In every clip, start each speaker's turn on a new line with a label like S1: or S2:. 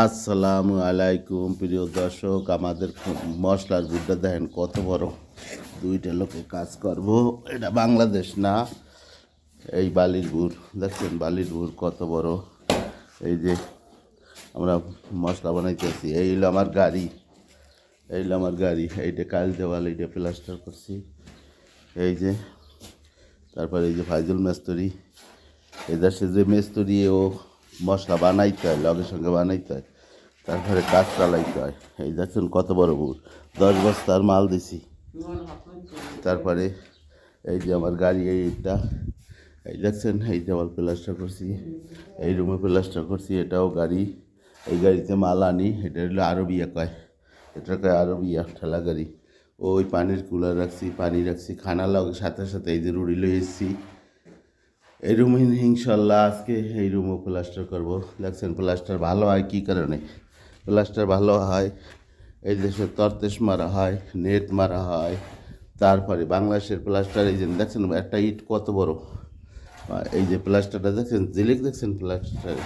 S1: আসসালামু আলাইকুম প্রিয় দর্শক, আমাদের মশলার গুড়টা দেখেন কত বড়। দুইটা লোকে কাজ করব, এটা বাংলাদেশ না, এই বালির গুড় দেখছেন, বালির গুড় কত বড়। এই যে আমরা মশলা বানাইতেছি, এই হলো আমার গাড়ি, এই হলো আমার গাড়ি, এইটা কাল দেওয়াল, এইটা প্লাস্টার করছি। এই যে তারপরে এই যে ফাইজুল মেস্তরি, এই দেশে যে মেস্তরি, ও মশলা বানাইতে হয়, লগের সঙ্গে বানাইতে হয়, তারপরে কাজ চালাইতে হয়। এই দেখছেন কত বড় গুড়, 10 বস্তার মাল দিছি। তারপরে এই যে আমার গাড়ি, এইটা এই দেখছেন, এই যে আমার প্লাস্টার করছি, এই রুমে প্লাস্টার করছি, এটাও গাড়ি। এই গাড়িতে মাল আনি, এটা হলো আরবিয়া কয়, এটা কয় আরবিয়া ঠেলা গাড়ি। ওই পানির কুলার রাখছি, পানি রাখছি, খানা লগে সাথে সাথে এই যে রুড়ি লয়ে এসেছি। এই রুমে ইনশাল্লাহ আজকে এই রুমও প্লাস্টার করব। দেখছেন প্লাস্টার ভালো হয় কী কারণে? প্লাস্টার ভালো হয়, এই দেশে তরতেশ মারা হয়, নেট মারা হয়। তারপরে বাংলাদেশের প্লাস্টার, এই যে দেখছেন একটা ইট কত বড়, এই যে প্লাস্টারটা দেখছেন, জিলিক দেখছেন প্লাস্টার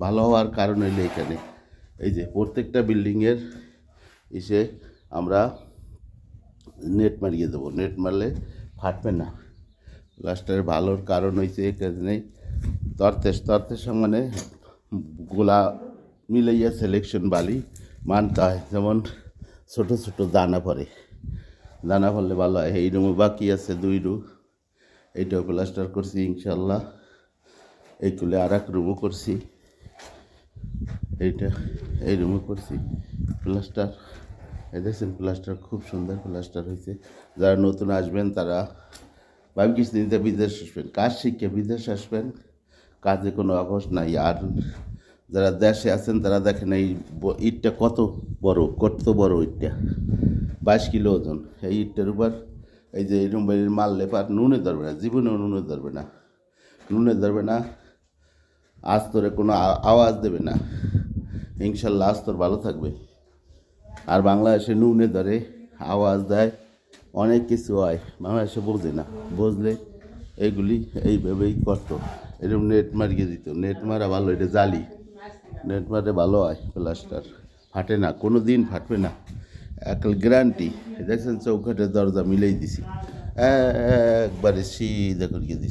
S1: ভালো হওয়ার কারণ হইলে এখানে এই যে প্রত্যেকটা বিল্ডিংয়ের এসে আমরা নেট মারিয়ে দেবো, নেট মারলে ফাটবে না। প্লাস্টারের ভালোর কারণ হয়েছে এখানে তরতেশ মানে গোলা মিলাইয়া সিলেকশন বালি মানতে হয়, যেমন ছোটো ছোটো দানা পড়ে, দানা পড়লে ভালো হয়। এই রুমে বাকি আছে 2 রুম, এইটাও প্লাস্টার করছি ইনশাল্লাহ। এই তুলে আর এক রুমও করছি, এই রুমও করছি প্লাস্টার। এই দেখছেন প্লাস্টার খুব সুন্দর প্লাস্টার হয়েছে। যারা নতুন আসবেন তারা ভাবি কিছুদিনতে বিদেশ আসবেন, কাজ শিখে বিদেশ আসবেন, কাজে কোনো অবস নাই। আর যারা দেশে আছেন তারা দেখেন এই ইটটা কত বড় ইটটা, 22 কিলো ওজন। এই ইটটার উপর এই যে এরকম মারলে পার নুনে ধরবে না, জীবনেও নুনে ধরবে না, আস্তরে কোনো আওয়াজ দেবে না, ইনশাল্লাহ আস্তর ভালো থাকবে। আর বাংলাদেশে নুনে ধরে, আওয়াজ দেয়, অনেক কিছু হয়, বাংলাদেশে বোঝে না, বুঝলে এইগুলি এইভাবেই করতো। এরকম নেট মারিয়ে দিত, নেট মারা ভালো, এটা জালি, নেট মারে ভালো হয়, প্লাস্টার ফাটে না, কোনো দিন ফাটবে না, গ্যারান্টি। দেখছেন চৌকাঠের দরজা মিলেই দিছি, একবারে সিধা করিয়ে দিছি।